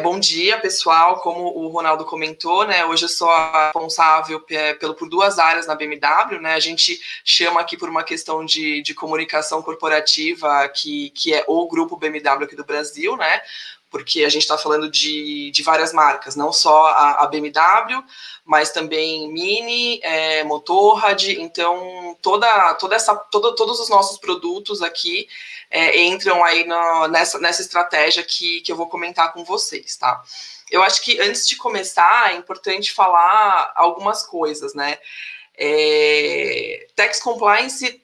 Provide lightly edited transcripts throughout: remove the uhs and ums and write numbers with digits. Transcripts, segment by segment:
Bom dia, pessoal. Como o Ronaldo comentou, né, hoje eu sou a responsável por duas áreas na BMW, né? A gente chama aqui por uma questão de comunicação corporativa, que é o grupo BMW aqui do Brasil, né? Porque a gente está falando de várias marcas, não só a BMW, mas também Mini, Motorrad. Então, todos os nossos produtos aqui entram aí nessa estratégia que eu vou comentar com vocês, tá? Eu acho que antes de começar, é importante falar algumas coisas, né? Tax Compliance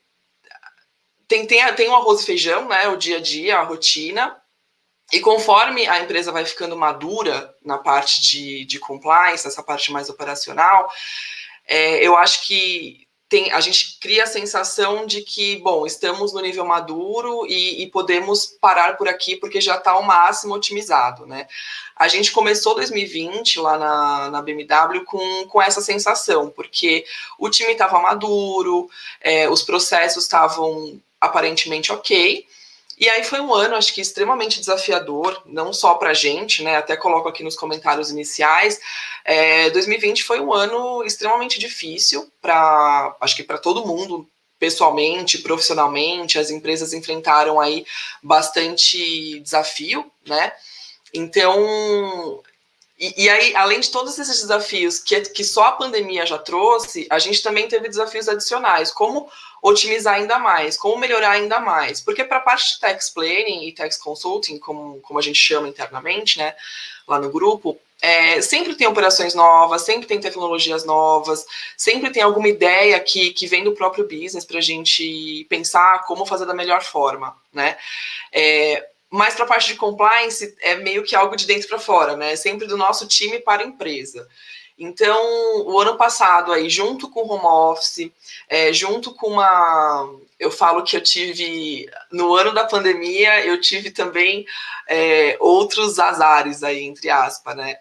tem o arroz e feijão, né? O dia a dia, a rotina. E conforme a empresa vai ficando madura na parte de compliance, nessa parte mais operacional, eu acho que a gente cria a sensação de que, bom, estamos no nível maduro e podemos parar por aqui porque já está ao máximo otimizado, né? A gente começou 2020 lá na BMW com essa sensação, porque o time estava maduro, os processos estavam aparentemente ok. E aí foi um ano, acho que extremamente desafiador, não só para a gente, né? Até coloco aqui nos comentários iniciais. 2020 foi um ano extremamente difícil acho que para todo mundo, pessoalmente, profissionalmente. As empresas enfrentaram aí bastante desafio, né? Então, e aí, além de todos esses desafios que só a pandemia já trouxe, a gente também teve desafios adicionais, como otimizar ainda mais, como melhorar ainda mais. Porque para a parte de tax planning e tax consulting, como a gente chama internamente, né, lá no grupo, sempre tem operações novas, sempre tem tecnologias novas, sempre tem alguma ideia que vem do próprio business para a gente pensar como fazer da melhor forma, né? Mas para a parte de compliance é meio que algo de dentro para fora, né? Sempre do nosso time para a empresa. Então, o ano passado, aí, junto com o home office, junto com eu falo que eu tive, no ano da pandemia, eu tive também outros azares aí, entre aspas, né?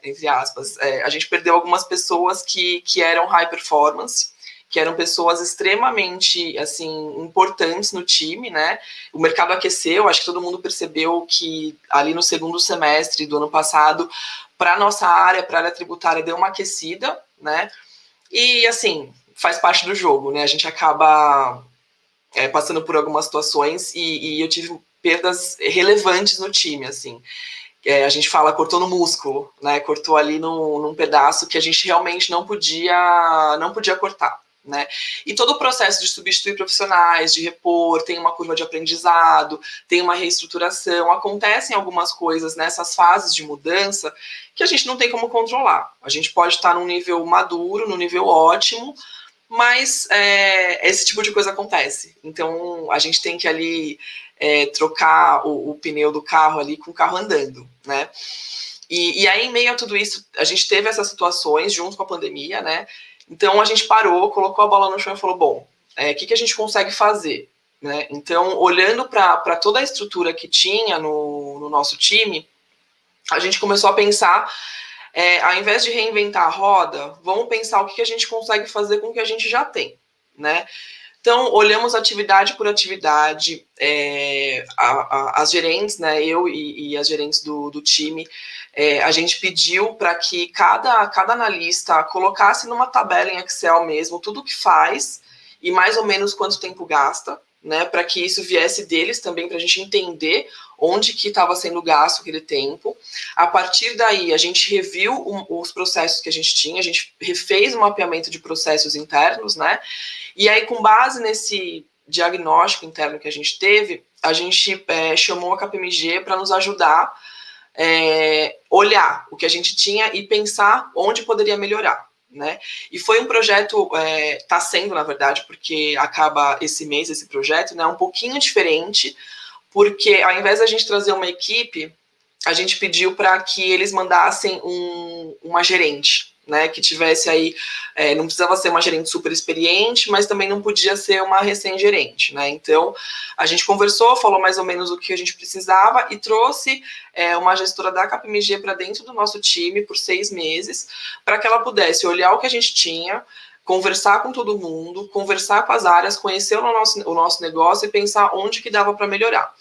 A gente perdeu algumas pessoas que eram high performance, que eram pessoas extremamente, assim, importantes no time, né? O mercado aqueceu, acho que todo mundo percebeu que ali no segundo semestre do ano passado, para a nossa área, para a área tributária, deu uma aquecida, né? E, assim, faz parte do jogo, né? A gente acaba passando por algumas situações e eu tive perdas relevantes no time, assim. A gente fala, cortou no músculo, né? Cortou ali num pedaço que a gente realmente não podia cortar. Né? E todo o processo de substituir profissionais, de repor, tem uma curva de aprendizado, tem uma reestruturação, acontecem algumas coisas nessas fases de mudança que a gente não tem como controlar. A gente pode estar num nível maduro, num nível ótimo, mas esse tipo de coisa acontece. Então, a gente tem que ali trocar o pneu do carro ali com o carro andando, né? E aí, em meio a tudo isso, a gente teve essas situações junto com a pandemia, né? Então, a gente parou, colocou a bola no chão e falou, bom, o que a gente consegue fazer? Né? Então, olhando para toda a estrutura que tinha no nosso time, a gente começou a pensar, ao invés de reinventar a roda, vamos pensar o que a gente consegue fazer com o que a gente já tem, né? Então, olhamos atividade por atividade, as gerentes, né, eu e as gerentes do time, a gente pediu para que cada analista colocasse numa tabela em Excel mesmo tudo o que faz e mais ou menos quanto tempo gasta, né, para que isso viesse deles também, para a gente entender onde que estava sendo gasto aquele tempo. A partir daí, a gente reviu os processos que a gente tinha, a gente refez o mapeamento de processos internos, né, e aí, com base nesse diagnóstico interno que a gente teve, a gente chamou a KPMG para nos ajudar olhar o que a gente tinha e pensar onde poderia melhorar, né? E foi um projeto, está sendo, na verdade, porque acaba esse mês esse projeto, né, um pouquinho diferente, porque ao invés da gente trazer uma equipe, a gente pediu para que eles mandassem uma gerente, né, que tivesse aí, não precisava ser uma gerente super experiente, mas também não podia ser uma recém-gerente, né, então a gente conversou, falou mais ou menos o que a gente precisava e trouxe uma gestora da KPMG para dentro do nosso time por 6 meses, para que ela pudesse olhar o que a gente tinha, conversar com todo mundo, conversar com as áreas, conhecer o nosso negócio e pensar onde que dava para melhorar.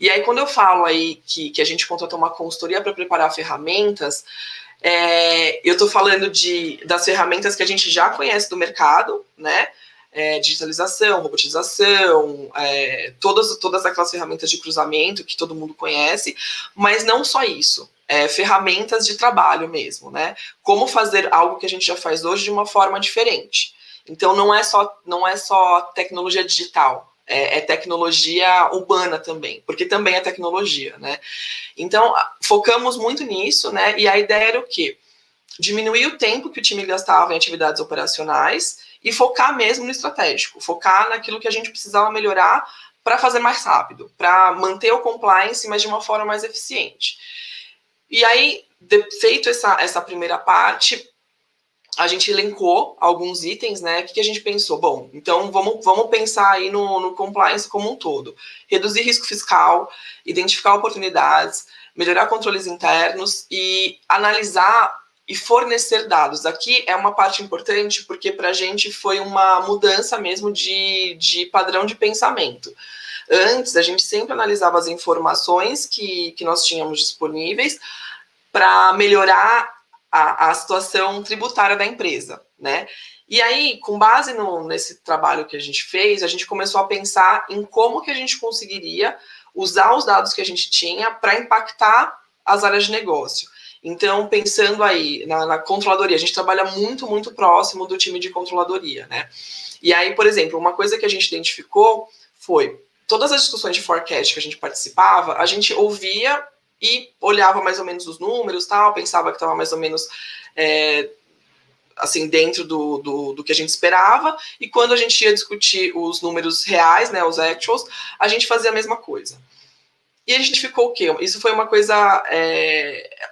E aí, quando eu falo aí que a gente contratou uma consultoria para preparar ferramentas, eu estou falando das ferramentas que a gente já conhece do mercado, né? Digitalização, robotização, todas aquelas ferramentas de cruzamento que todo mundo conhece, mas não só isso. Ferramentas de trabalho mesmo, né? Como fazer algo que a gente já faz hoje de uma forma diferente. Então, não é só tecnologia digital, é tecnologia urbana também, porque também é tecnologia, né? Então, focamos muito nisso, né? E a ideia era o quê? Diminuir o tempo que o time gastava em atividades operacionais e focar mesmo no estratégico, focar naquilo que a gente precisava melhorar para fazer mais rápido, para manter o compliance, mas de uma forma mais eficiente. E aí, feito essa primeira parte, a gente elencou alguns itens, né? O que a gente pensou? Bom, então vamos pensar aí no compliance como um todo. Reduzir risco fiscal, identificar oportunidades, melhorar controles internos e analisar e fornecer dados. Aqui é uma parte importante porque para a gente foi uma mudança mesmo de padrão de pensamento. Antes, a gente sempre analisava as informações que nós tínhamos disponíveis para melhorar a situação tributária da empresa, né? E aí, com base nesse trabalho que a gente fez, a gente começou a pensar em como que a gente conseguiria usar os dados que a gente tinha para impactar as áreas de negócio. Então, pensando aí na controladoria, a gente trabalha muito, muito próximo do time de controladoria, né? E aí, por exemplo, uma coisa que a gente identificou foi todas as discussões de forecast que a gente participava, a gente ouvia e olhava mais ou menos os números, tal, pensava que estava mais ou menos assim, dentro do que a gente esperava, e quando a gente ia discutir os números reais, né, os actuals, a gente fazia a mesma coisa. E a gente ficou o quê? Isso foi uma coisa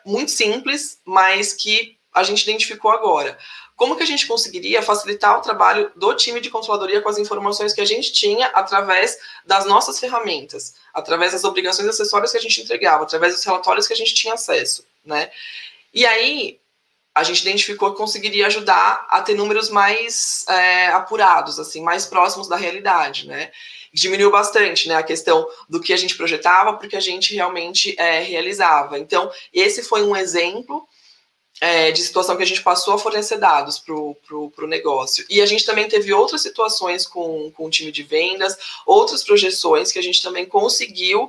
muito simples, mas que a gente identificou agora. Como que a gente conseguiria facilitar o trabalho do time de controladoria com as informações que a gente tinha através das nossas ferramentas, através das obrigações acessórias que a gente entregava, através dos relatórios que a gente tinha acesso, né? E aí, a gente identificou que conseguiria ajudar a ter números mais apurados, assim, mais próximos da realidade, né? Diminuiu bastante, né, a questão do que a gente projetava porque a gente realmente realizava. Então, esse foi um exemplo de situação que a gente passou a fornecer dados para o negócio. E a gente também teve outras situações com o time de vendas, outras projeções que a gente também conseguiu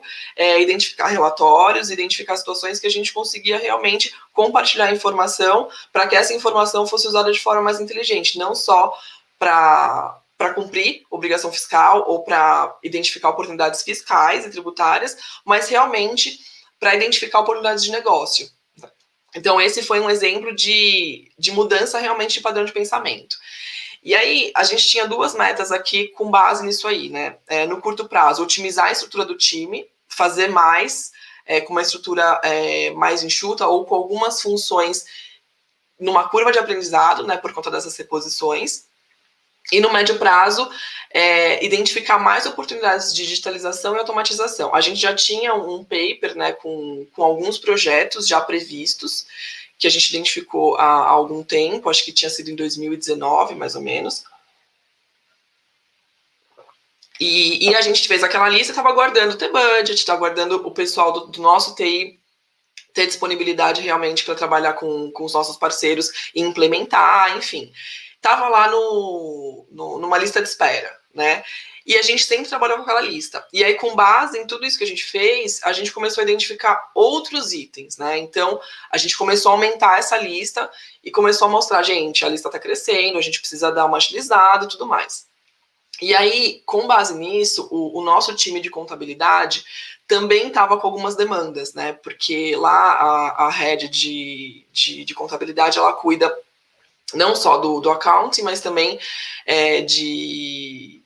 identificar relatórios, identificar situações que a gente conseguia realmente compartilhar informação para que essa informação fosse usada de forma mais inteligente, não só para cumprir obrigação fiscal ou para identificar oportunidades fiscais e tributárias, mas realmente para identificar oportunidades de negócio. Então, esse foi um exemplo de mudança realmente de padrão de pensamento. E aí, a gente tinha duas metas aqui com base nisso aí, né? No curto prazo, otimizar a estrutura do time, fazer mais, com uma estrutura mais enxuta ou com algumas funções numa curva de aprendizado, né, por conta dessas reposições. E no médio prazo, identificar mais oportunidades de digitalização e automatização. A gente já tinha um paper, né, com alguns projetos já previstos, que a gente identificou há algum tempo, acho que tinha sido em 2019, mais ou menos. E a gente fez aquela lista, estava aguardando ter budget, estava aguardando o pessoal do nosso TI ter disponibilidade realmente para trabalhar com os nossos parceiros e implementar, enfim. Estava lá numa lista de espera, né? E a gente sempre trabalhou com aquela lista. E aí, com base em tudo isso que a gente fez, a gente começou a identificar outros itens, né? Então, a gente começou a aumentar essa lista e começou a mostrar, gente, a lista está crescendo, a gente precisa dar uma agilizada e tudo mais. E aí, com base nisso, o nosso time de contabilidade também estava com algumas demandas, né? Porque lá a head de contabilidade, ela cuida não só do accounting, mas também de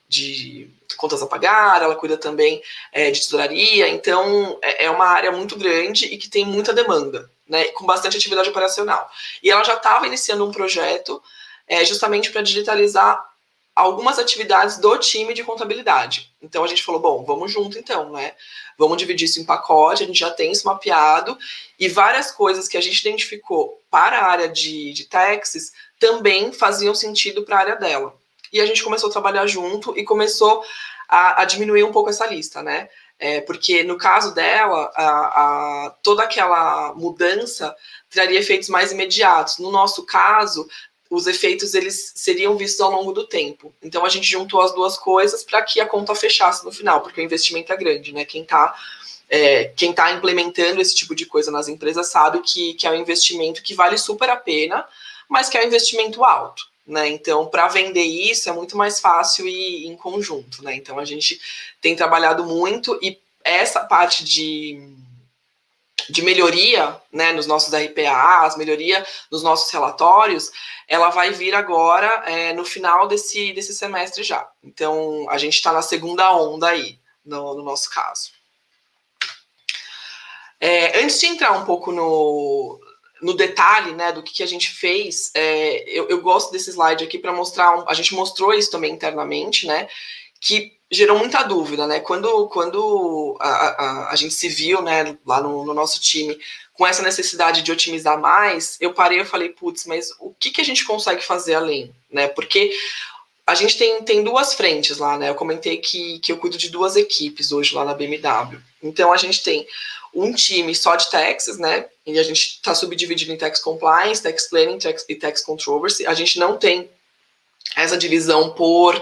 contas a pagar, ela cuida também de tesouraria, então é uma área muito grande e que tem muita demanda, né, com bastante atividade operacional. E ela já estava iniciando um projeto justamente para digitalizar algumas atividades do time de contabilidade. Então a gente falou, bom, vamos junto então, né? Vamos dividir isso em pacote, a gente já tem isso mapeado, e várias coisas que a gente identificou para a área de taxes também faziam sentido para a área dela. E a gente começou a trabalhar junto e começou a diminuir um pouco essa lista, né? Porque no caso dela, toda aquela mudança traria efeitos mais imediatos. No nosso caso, os efeitos eles seriam vistos ao longo do tempo. Então a gente juntou as duas coisas para que a conta fechasse no final, porque o investimento é grande, né? Quem está implementando esse tipo de coisa nas empresas sabe que é um investimento que vale super a pena, mas que é um investimento alto, né? Então, para vender isso é muito mais fácil e em conjunto, né? Então, a gente tem trabalhado muito e essa parte de melhoria, né, nos nossos RPAs, melhoria nos nossos relatórios, ela vai vir agora no final desse semestre já. Então, a gente está na segunda onda aí, no nosso caso. Antes de entrar um pouco no detalhe, né, do que a gente fez, eu gosto desse slide aqui para mostrar, a gente mostrou isso também internamente, né, que gerou muita dúvida, né, quando a gente se viu, né, lá no nosso time, com essa necessidade de otimizar mais, eu parei e falei, putz, mas o que a gente consegue fazer além, né, porque a gente tem duas frentes lá, né, eu comentei que eu cuido de duas equipes hoje lá na BMW, então a gente tem um time só de taxes, né? E a gente está subdividido em tax compliance, tax planning e tax controversy. A gente não tem essa divisão por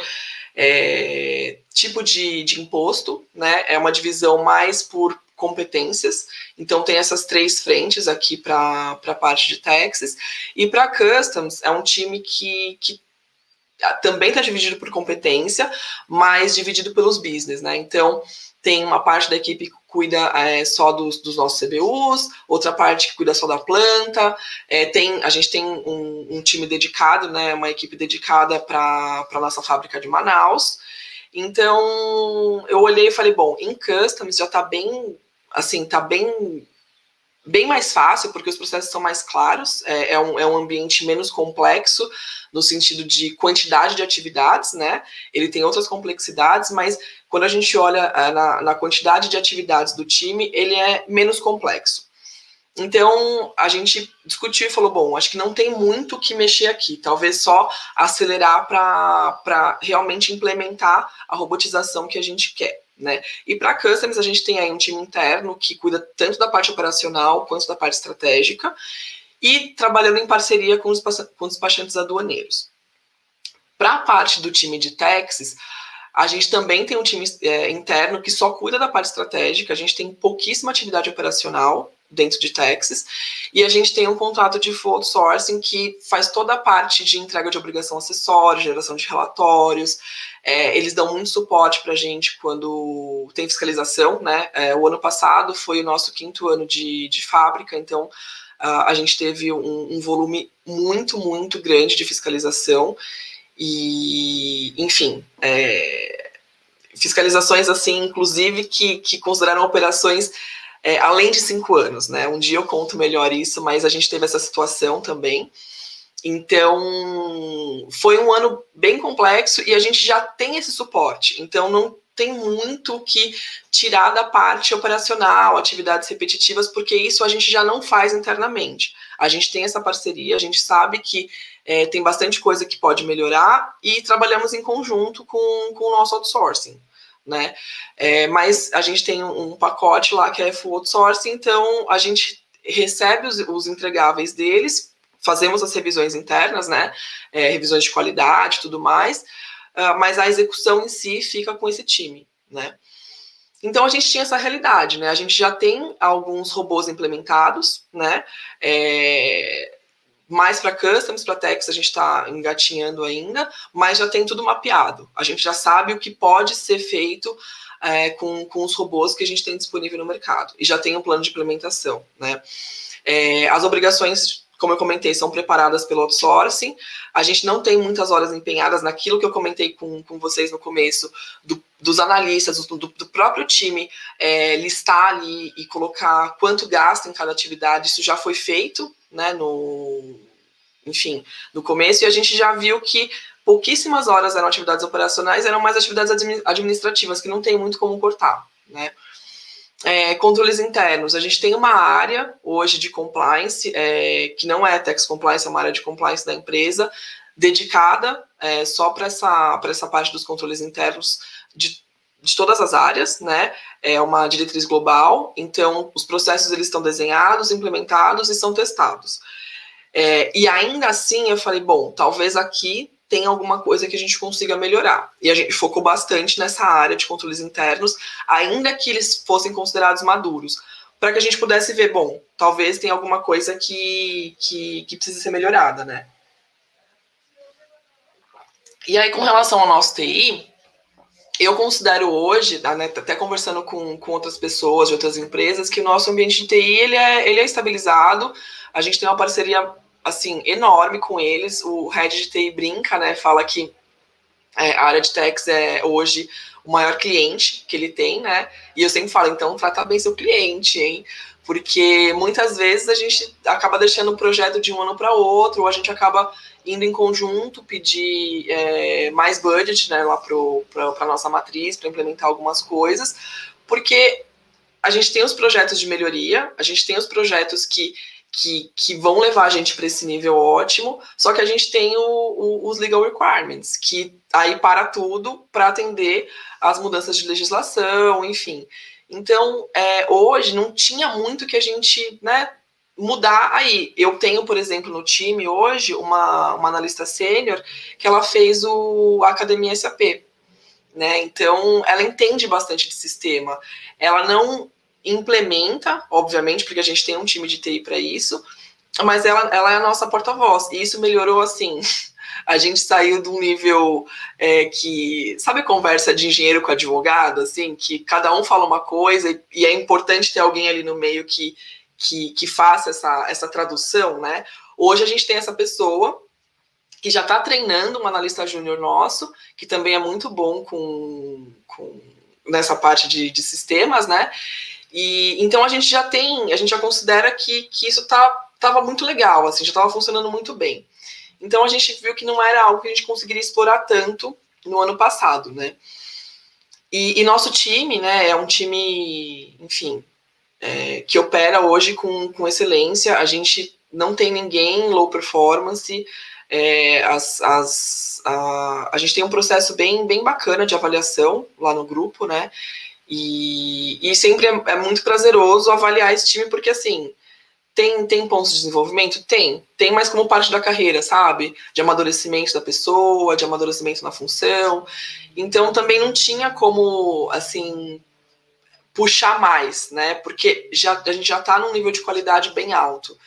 tipo de imposto, né? É uma divisão mais por competências. Então tem essas três frentes aqui para a parte de taxes. E para customs é um time que também está dividido por competência, mas dividido pelos business, né? Então tem uma parte da equipe que cuida só dos nossos CBUs, outra parte que cuida só da planta, a gente tem um time dedicado, né, uma equipe dedicada para a nossa fábrica de Manaus. Então, eu olhei e falei, bom, em Customs já está bem, assim, tá bem mais fácil, porque os processos são mais claros, é um ambiente menos complexo, no sentido de quantidade de atividades, né? Ele tem outras complexidades, mas quando a gente olha na quantidade de atividades do time, ele é menos complexo. Então, a gente discutiu e falou, bom, acho que não tem muito o que mexer aqui, talvez só acelerar para realmente implementar a robotização que a gente quer, né? E para Customs, a gente tem aí um time interno que cuida tanto da parte operacional quanto da parte estratégica e trabalhando em parceria com os despachantes aduaneiros. Para a parte do time de taxes, a gente também tem um time interno que só cuida da parte estratégica, a gente tem pouquíssima atividade operacional dentro de taxes, e a gente tem um contrato de full outsourcing que faz toda a parte de entrega de obrigação acessória, geração de relatórios, eles dão muito suporte para a gente quando tem fiscalização, né? O ano passado foi o nosso 5º ano de fábrica, então a gente teve um volume muito, muito grande de fiscalização, e, enfim, fiscalizações, assim, inclusive, que consideraram operações além de 5 anos, né? Um dia eu conto melhor isso, mas a gente teve essa situação também. Então, foi um ano bem complexo e a gente já tem esse suporte. Então, não tem muito o que tirar da parte operacional, atividades repetitivas, porque isso a gente já não faz internamente. A gente tem essa parceria, a gente sabe que tem bastante coisa que pode melhorar e trabalhamos em conjunto com o nosso outsourcing, né? Mas a gente tem um pacote lá que é full outsourcing, então a gente recebe os entregáveis deles, fazemos as revisões internas, né? Revisões de qualidade e tudo mais, mas a execução em si fica com esse time, né? Então a gente tinha essa realidade, né? A gente já tem alguns robôs implementados, né? Mais para customs, para tax a gente está engatinhando ainda, mas já tem tudo mapeado. A gente já sabe o que pode ser feito com os robôs que a gente tem disponível no mercado. E já tem um plano de implementação, né? As obrigações, como eu comentei, são preparadas pelo outsourcing. A gente não tem muitas horas empenhadas naquilo que eu comentei com vocês no começo, dos analistas, do próprio time, listar ali e colocar quanto gasta em cada atividade. Isso já foi feito, né, no começo, e a gente já viu que pouquíssimas horas eram atividades operacionais, eram mais atividades administrativas, que não tem muito como cortar, né? Controles internos, a gente tem uma área hoje de compliance, que não é tax compliance, é uma área de compliance da empresa, dedicada só para essa parte dos controles internos, de de todas as áreas, né? É uma diretriz global, então os processos eles estão desenhados, implementados e são testados. E ainda assim eu falei, bom, talvez aqui tenha alguma coisa que a gente consiga melhorar. E a gente focou bastante nessa área de controles internos, ainda que eles fossem considerados maduros, para que a gente pudesse ver, bom, talvez tenha alguma coisa que precisa ser melhorada, né? E aí, com relação ao nosso TI, eu considero hoje, né, até conversando com outras pessoas de outras empresas, que o nosso ambiente de TI ele é estabilizado. A gente tem uma parceria assim enorme com eles. O head de TI brinca, né? Fala que a área de techs é hoje o maior cliente que ele tem, né? E eu sempre falo, então trata bem seu cliente, hein? Porque muitas vezes a gente acaba deixando o projeto de um ano para outro, ou a gente acaba indo em conjunto pedir mais budget, né, lá para a nossa matriz, para implementar algumas coisas, porque a gente tem os projetos de melhoria, a gente tem os projetos que vão levar a gente para esse nível ótimo, só que a gente tem os legal requirements, que aí para tudo para atender às mudanças de legislação, enfim. Então, hoje não tinha muito que a gente, né, mudar aí. Eu tenho, por exemplo, no time hoje, uma analista sênior que ela fez a Academia SAP, né? Então, ela entende bastante de sistema. Ela não implementa, obviamente, porque a gente tem um time de TI para isso, mas ela é a nossa porta-voz. E isso melhorou, assim, a gente saiu de um nível que, sabe, conversa de engenheiro com advogado, assim, que cada um fala uma coisa e é importante ter alguém ali no meio que faça essa tradução, né? Hoje a gente tem essa pessoa que já está treinando um analista júnior nosso, que também é muito bom nessa parte de sistemas, né? E então a gente já considera que isso estava muito legal, assim, já estava funcionando muito bem. Então a gente viu que não era algo que a gente conseguiria explorar tanto no ano passado, né? E nosso time, né, é um time, enfim, que opera hoje com excelência. A gente não tem ninguém low performance. A gente tem um processo bem bacana de avaliação lá no grupo, né? E sempre é muito prazeroso avaliar esse time, porque assim, tem pontos de desenvolvimento? Tem, mas como parte da carreira, sabe? De amadurecimento da pessoa, de amadurecimento na função. Então também não tinha como, assim, puxar mais, né? Porque a gente já está num nível de qualidade bem alto.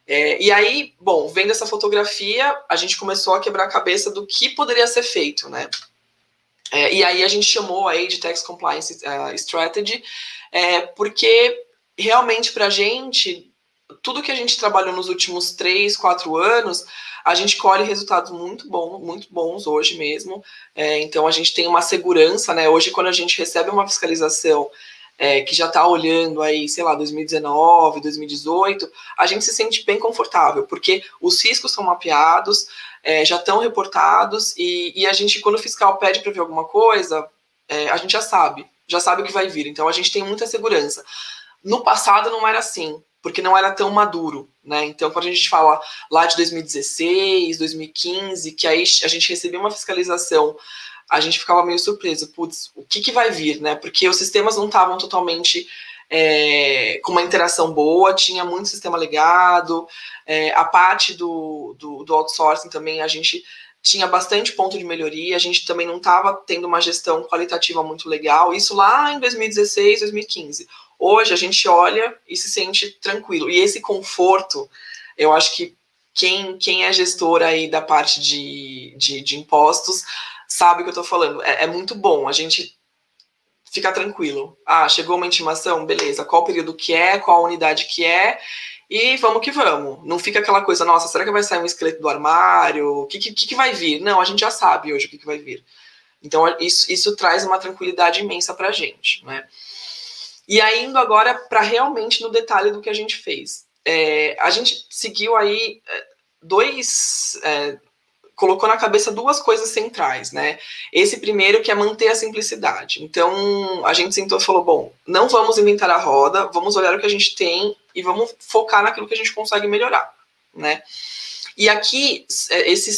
E aí, bom, vendo essa fotografia, a gente começou a quebrar a cabeça do que poderia ser feito, né? E aí a gente chamou aí de Tax Compliance Strategy, porque realmente para a gente, tudo que a gente trabalhou nos últimos 3, 4 anos, a gente colhe resultados muito bons hoje mesmo. Então a gente tem uma segurança, né? Hoje, quando a gente recebe uma fiscalização que já está olhando aí, sei lá, 2019, 2018, a gente se sente bem confortável, porque os riscos são mapeados, já estão reportados, e a gente, quando o fiscal pede para ver alguma coisa, a gente já sabe o que vai vir, então a gente tem muita segurança. No passado não era assim, porque não era tão maduro, né? Então, quando a gente fala lá de 2016, 2015, que aí a gente recebia uma fiscalização, a gente ficava meio surpreso, putz, o que vai vir, né? Porque os sistemas não estavam totalmente com uma interação boa, tinha muito sistema legado, a parte do outsourcing também, a gente tinha bastante ponto de melhoria, a gente também não estava tendo uma gestão qualitativa muito legal, isso lá em 2016, 2015. Hoje a gente olha e se sente tranquilo, e esse conforto, eu acho que quem é gestor aí da parte de impostos sabe o que eu tô falando. É muito bom, a gente fica tranquilo. Chegou uma intimação? Beleza. Qual período que é? Qual unidade que é? E vamos que vamos. Não fica aquela coisa, nossa, será que vai sair um esqueleto do armário? O que vai vir? Não, a gente já sabe hoje o que vai vir. Então, isso traz uma tranquilidade imensa pra gente, né? E aí, indo agora para realmente no detalhe do que a gente fez. A gente seguiu aí colocou na cabeça duas coisas centrais, né? Esse primeiro que é manter a simplicidade. Então, a gente sentou e falou, bom, não vamos inventar a roda, vamos olhar o que a gente tem e vamos focar naquilo que a gente consegue melhorar, né? E aqui,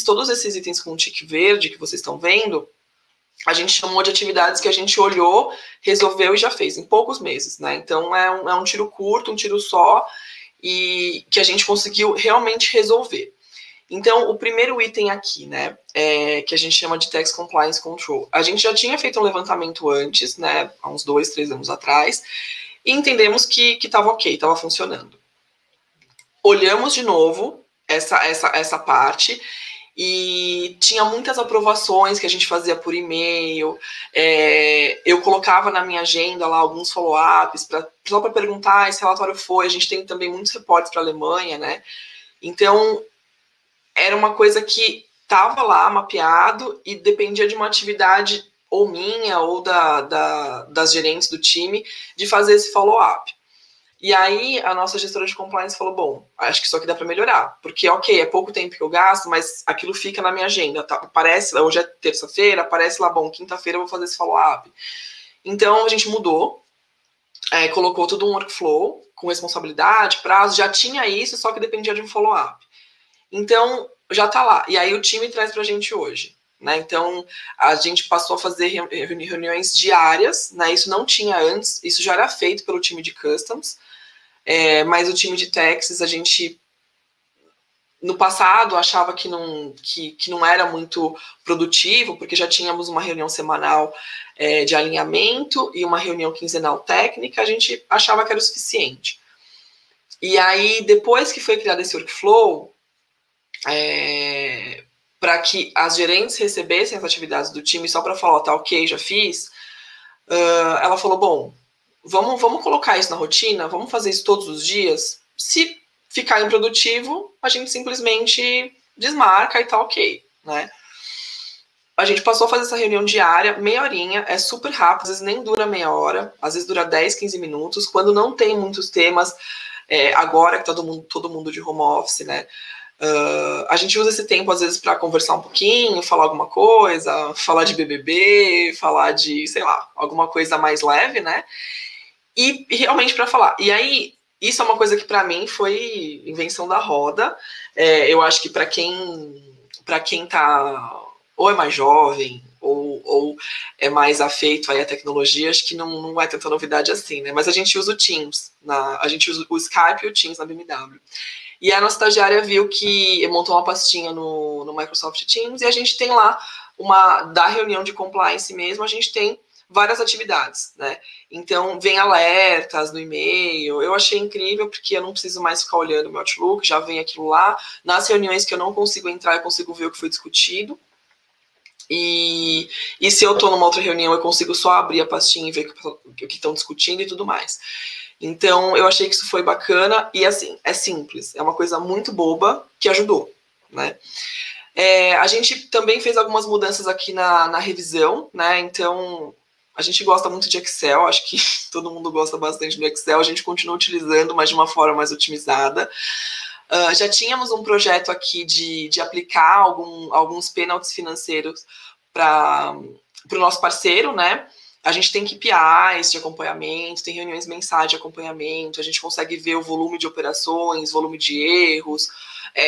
todos esses itens com tique verde que vocês estão vendo, a gente chamou de atividades que a gente olhou, resolveu e já fez, em poucos meses, né? Então é um tiro curto, um tiro só, e que a gente conseguiu realmente resolver. Então, o primeiro item aqui, né, que a gente chama de Tax Compliance Control. A gente já tinha feito um levantamento antes, né, há uns 2, 3 anos atrás, e entendemos que estava ok, estava funcionando. Olhamos de novo essa parte, e tinha muitas aprovações que a gente fazia por e-mail, eu colocava na minha agenda lá alguns follow-ups, só para perguntar esse relatório foi, a gente tem também muitos reportes para a Alemanha, né, então era uma coisa que estava lá mapeado e dependia de uma atividade ou minha ou das gerentes do time de fazer esse follow-up. E aí a nossa gestora de compliance falou, bom, acho que isso aqui dá para melhorar, porque ok, é pouco tempo que eu gasto, mas aquilo fica na minha agenda, tá? Aparece, hoje é terça-feira, aparece lá, bom, quinta-feira eu vou fazer esse follow-up. Então a gente mudou, colocou todo um workflow com responsabilidade, prazo, já tinha isso, só que dependia de um follow-up. Então já tá lá, e aí o time traz pra gente hoje. Né? Então, a gente passou a fazer reuniões diárias, né? Isso não tinha antes, isso já era feito pelo time de Customs, mas o time de Taxes, a gente, no passado, achava que não era muito produtivo, porque já tínhamos uma reunião semanal de alinhamento e uma reunião quinzenal técnica, a gente achava que era o suficiente. E aí, depois que foi criado esse workflow, para que as gerentes recebessem as atividades do time só para falar, tá ok, já fiz, ela falou, bom, vamos colocar isso na rotina, vamos fazer isso todos os dias, se ficar improdutivo, a gente simplesmente desmarca e tá ok, né? A gente passou a fazer essa reunião diária, meia horinha, é super rápido, às vezes nem dura meia hora, às vezes dura 10, 15 minutos, quando não tem muitos temas, agora que todo mundo de home office, né? A gente usa esse tempo, às vezes, para conversar um pouquinho, falar alguma coisa, falar de BBB, falar de, sei lá, alguma coisa mais leve, né? E realmente para falar. E aí, isso é uma coisa que para mim foi invenção da roda. Eu acho que para quem tá ou é mais jovem ou é mais afeito aí à tecnologia, acho que não é tanta novidade assim, né? Mas a gente usa o Teams, a gente usa o Skype e o Teams na BMW. E a nossa estagiária viu que montou uma pastinha no Microsoft Teams e a gente tem lá da reunião de compliance mesmo, a gente tem várias atividades, né? Então, vem alertas no e-mail. Eu achei incrível, porque eu não preciso mais ficar olhando o meu Outlook, já vem aquilo lá. Nas reuniões que eu não consigo entrar, eu consigo ver o que foi discutido. E se eu estou numa outra reunião, eu consigo só abrir a pastinha e ver o que estão discutindo e tudo mais. Então, eu achei que isso foi bacana e, assim, é simples. É uma coisa muito boba que ajudou, né? A gente também fez algumas mudanças aqui na revisão, né? Então, a gente gosta muito de Excel, acho que todo mundo gosta bastante do Excel, a gente continua utilizando, mas de uma forma mais otimizada. Já tínhamos um projeto aqui de aplicar alguns penalties financeiros para o nosso parceiro, né? A gente tem KPIs de acompanhamento, tem reuniões mensais de acompanhamento, a gente consegue ver o volume de operações, volume de erros.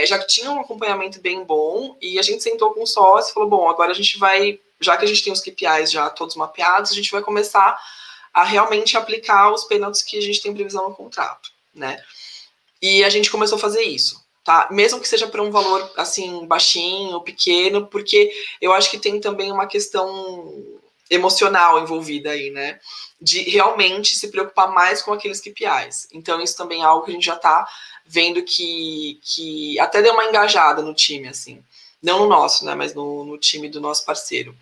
Já tinha um acompanhamento bem bom e a gente sentou com o sócio e falou, bom, agora a gente vai, já que a gente tem os KPIs já todos mapeados, a gente vai começar a realmente aplicar os penalties que a gente tem previsão no contrato, né? E a gente começou a fazer isso, tá? Mesmo que seja para um valor, assim, baixinho, pequeno, porque eu acho que tem também uma questão emocional envolvida aí, né? De realmente se preocupar mais com aqueles KPIs. Então, isso também é algo que a gente já tá vendo que até deu uma engajada no time, assim. Não no nosso, né? Mas no time do nosso parceiro.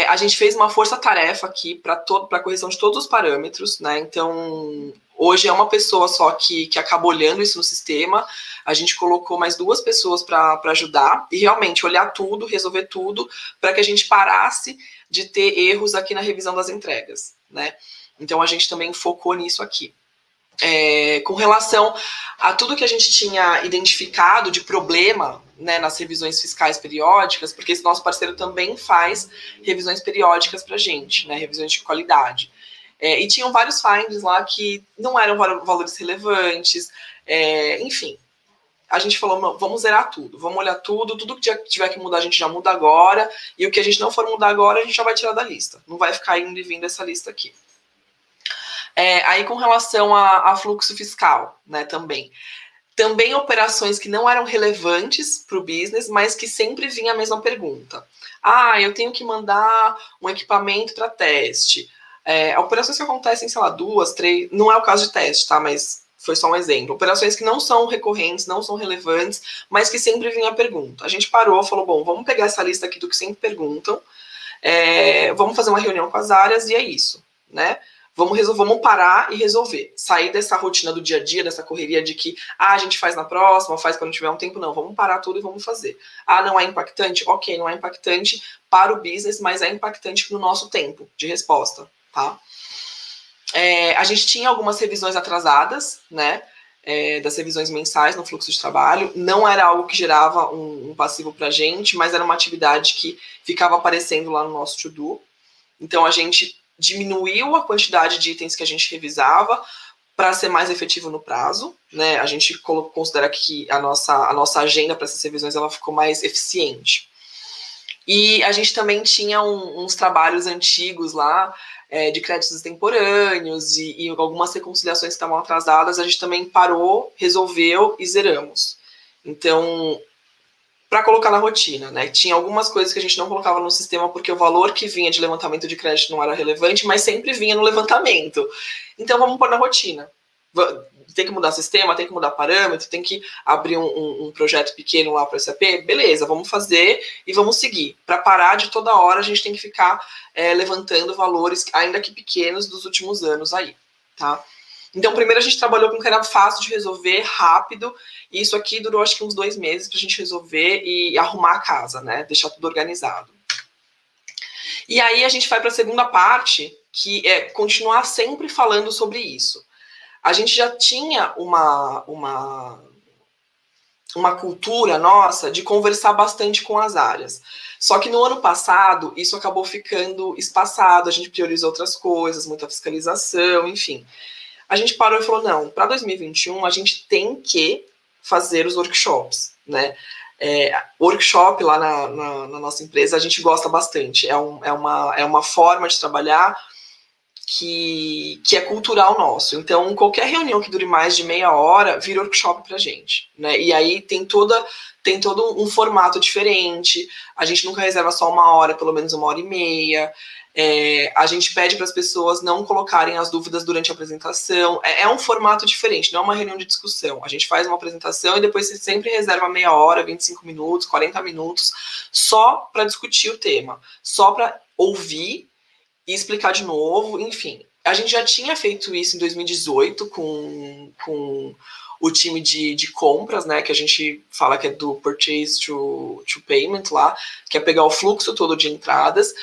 A gente fez uma força-tarefa aqui para a correção de todos os parâmetros, né? Então, hoje é uma pessoa só que acaba olhando isso no sistema. A gente colocou mais 2 pessoas para ajudar e realmente olhar tudo, resolver tudo, para que a gente parasse de ter erros aqui na revisão das entregas, né? Então, a gente também focou nisso aqui. Com relação a tudo que a gente tinha identificado de problema, né, nas revisões fiscais periódicas, porque esse nosso parceiro também faz revisões periódicas para a gente, né, revisões de qualidade. E tinham vários findings lá que não eram valores relevantes, enfim. a gente falou, vamos zerar tudo, vamos olhar tudo que tiver que mudar a gente já muda agora, e o que a gente não for mudar agora a gente já vai tirar da lista, não vai ficar indo e vindo essa lista aqui. Aí com relação a fluxo fiscal, né, também operações que não eram relevantes para o business, mas que sempre vinha a mesma pergunta. Eu tenho que mandar um equipamento para teste. Operações que acontecem, sei lá, 2, 3, não é o caso de teste, tá, mas foi só um exemplo. Operações que não são recorrentes, não são relevantes, mas que sempre vinha a pergunta. A gente parou, falou, bom, vamos pegar essa lista aqui do que sempre perguntam, vamos fazer uma reunião com as áreas e é isso, né? Vamos parar e resolver. Sair dessa rotina do dia a dia, dessa correria de que a gente faz na próxima, faz quando tiver um tempo, não. Vamos parar tudo e vamos fazer. Não é impactante? Ok, não é impactante para o business, mas é impactante no nosso tempo de resposta, tá? A gente tinha algumas revisões atrasadas, né? Das revisões mensais no fluxo de trabalho. Não era algo que gerava um passivo para a gente, mas era uma atividade que ficava aparecendo lá no nosso to-do. Então, a gente diminuiu a quantidade de itens que a gente revisava para ser mais efetivo no prazo, né? A gente considera que a nossa agenda para essas revisões ela ficou mais eficiente. E a gente também tinha uns trabalhos antigos lá, de créditos extemporâneos e algumas reconciliações que estavam atrasadas, a gente também parou, resolveu e zeramos. Então, para colocar na rotina, né? Tinha algumas coisas que a gente não colocava no sistema porque o valor que vinha de levantamento de crédito não era relevante, mas sempre vinha no levantamento. Então, vamos pôr na rotina. Tem que mudar sistema, tem que mudar parâmetro, tem que abrir um projeto pequeno lá para o SAP, beleza, vamos fazer e vamos seguir. Para parar de toda hora, a gente tem que ficar levantando valores, ainda que pequenos, dos últimos anos aí, tá? Então, primeiro a gente trabalhou com o que era fácil de resolver, rápido, e isso aqui durou acho que uns 2 meses para a gente resolver e arrumar a casa, né? Deixar tudo organizado. E aí a gente vai para a segunda parte, que é continuar sempre falando sobre isso. A gente já tinha uma cultura nossa de conversar bastante com as áreas. Só que no ano passado, isso acabou ficando espaçado, a gente priorizou outras coisas, muita fiscalização, enfim. A gente parou e falou, não, para 2021 a gente tem que fazer os workshops, né? Workshop lá na nossa empresa a gente gosta bastante, é uma forma de trabalhar que é cultural nosso. Então, qualquer reunião que dure mais de meia hora vira workshop pra gente, né? E aí tem todo um formato diferente, a gente nunca reserva só 1 hora, pelo menos 1h30, a gente pede para as pessoas não colocarem as dúvidas durante a apresentação, é um formato diferente, não é uma reunião de discussão, a gente faz uma apresentação e depois você sempre reserva meia hora, 25 minutos, 40 minutos, só para discutir o tema, só para ouvir e explicar de novo, enfim. A gente já tinha feito isso em 2018 com o time de compras, né, que a gente fala que é do Purchase to Payment lá, que é pegar o fluxo todo de entradas,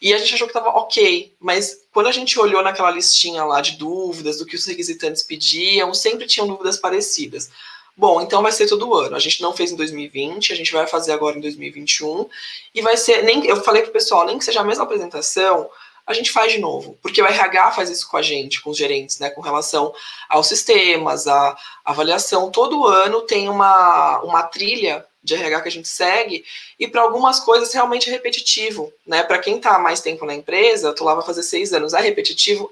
e a gente achou que estava ok, mas quando a gente olhou naquela listinha lá de dúvidas, do que os requisitantes pediam, sempre tinham dúvidas parecidas. Bom, então vai ser todo ano. A gente não fez em 2020, a gente vai fazer agora em 2021, e vai ser, eu falei pro pessoal, nem que seja a mesma apresentação, a gente faz de novo, porque o RH faz isso com a gente, com os gerentes, né, com relação aos sistemas, a avaliação. Todo ano tem uma trilha de RH que a gente segue, e para algumas coisas realmente é repetitivo, né? Para quem está há mais tempo na empresa, eu tô lá vai fazer 6 anos, é repetitivo?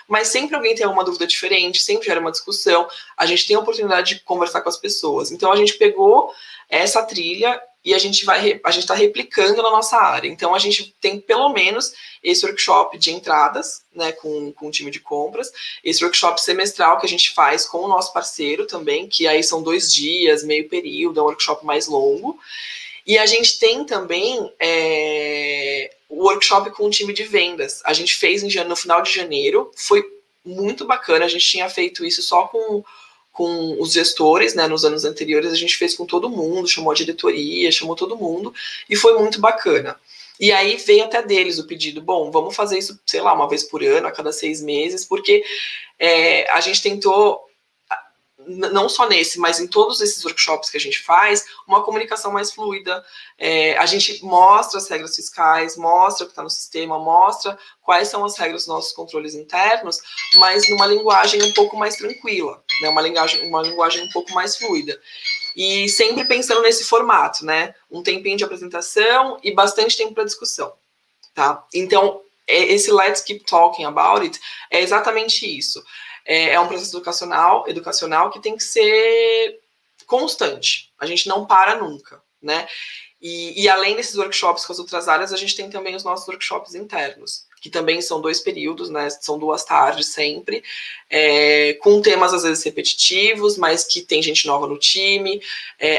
Mas sempre alguém tem uma dúvida diferente, sempre gera uma discussão, a gente tem a oportunidade de conversar com as pessoas. Então a gente pegou essa trilha e a gente está replicando na nossa área. Então a gente tem pelo menos esse workshop de entradas, né, com o time de compras, esse workshop semestral que a gente faz com o nosso parceiro também, que aí são 2 dias, meio período, é um workshop mais longo. E a gente tem também o workshop com o time de vendas. A gente fez no final de janeiro, foi muito bacana, a gente tinha feito isso só com os gestores, né, nos anos anteriores, a gente fez com todo mundo, chamou a diretoria, chamou todo mundo, e foi muito bacana. E aí veio até deles o pedido, bom, vamos fazer isso, sei lá, 1 vez por ano, a cada 6 meses, porque a gente tentou, não só nesse, mas em todos esses workshops que a gente faz, uma comunicação mais fluida. A gente mostra as regras fiscais, mostra o que está no sistema, mostra quais são as regras dos nossos controles internos, mas numa linguagem um pouco mais tranquila, né? Uma linguagem um pouco mais fluida. e sempre pensando nesse formato, né? Um tempinho de apresentação e bastante tempo para discussão, tá? Então, esse Let's Keep Talking About It é exatamente isso. É um processo educacional que tem que ser constante. A gente não para nunca, né? E além desses workshops com as outras áreas, a gente tem também os nossos workshops internos, que também são 2 períodos, né? São 2 tardes sempre, com temas às vezes repetitivos, mas que tem gente nova no time.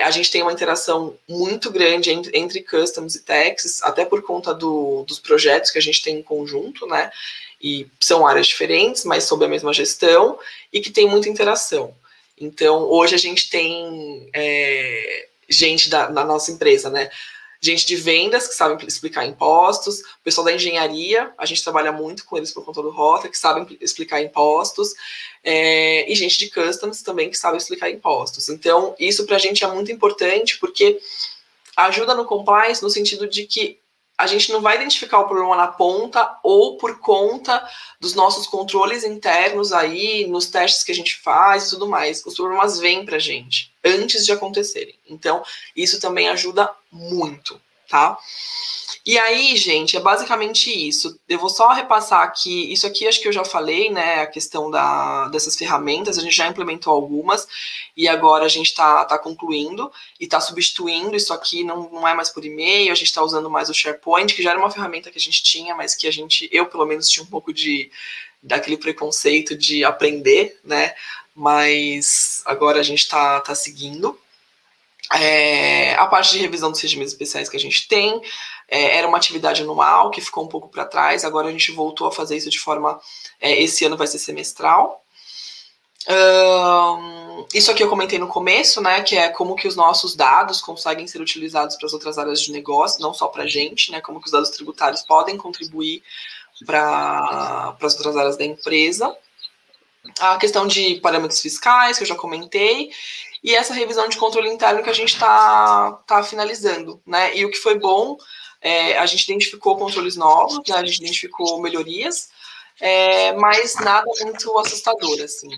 A gente tem uma interação muito grande entre customs e techs, até por conta dos projetos que a gente tem em conjunto, né? E são áreas diferentes, mas sob a mesma gestão, e que tem muita interação. Então, hoje a gente tem gente na nossa empresa, né? Gente de vendas que sabem explicar impostos, pessoal da engenharia, a gente trabalha muito com eles por conta do Rota, que sabem explicar impostos, e gente de customs também que sabe explicar impostos. Então, isso para a gente é muito importante, porque ajuda no compliance no sentido de que a gente não vai identificar o problema na ponta ou por conta dos nossos controles internos aí, nos testes que a gente faz e tudo mais. Os problemas vêm pra gente antes de acontecerem. Então, isso também ajuda muito, tá? E aí, gente, é basicamente isso. Eu vou só repassar aqui, isso aqui acho que eu já falei, né, a questão dessas ferramentas, a gente já implementou algumas, e agora a gente está concluindo, e está substituindo, isso aqui não é mais por e-mail, a gente está usando mais o SharePoint, que já era uma ferramenta que a gente tinha, mas que eu pelo menos tinha um pouco daquele preconceito de aprender, né, mas agora a gente está seguindo. A parte de revisão dos regimes especiais que a gente tem, era uma atividade anual que ficou um pouco para trás, agora a gente voltou a fazer isso de forma, esse ano vai ser semestral. Isso aqui eu comentei no começo, né, que é como que os nossos dados conseguem ser utilizados para as outras áreas de negócio, não só para a gente, né, como que os dados tributários podem contribuir para as outras áreas da empresa. A questão de parâmetros fiscais, que eu já comentei, e essa revisão de controle interno que a gente está finalizando, né? E o que foi bom, a gente identificou controles novos, né? A gente identificou melhorias, mas nada muito assustador, assim.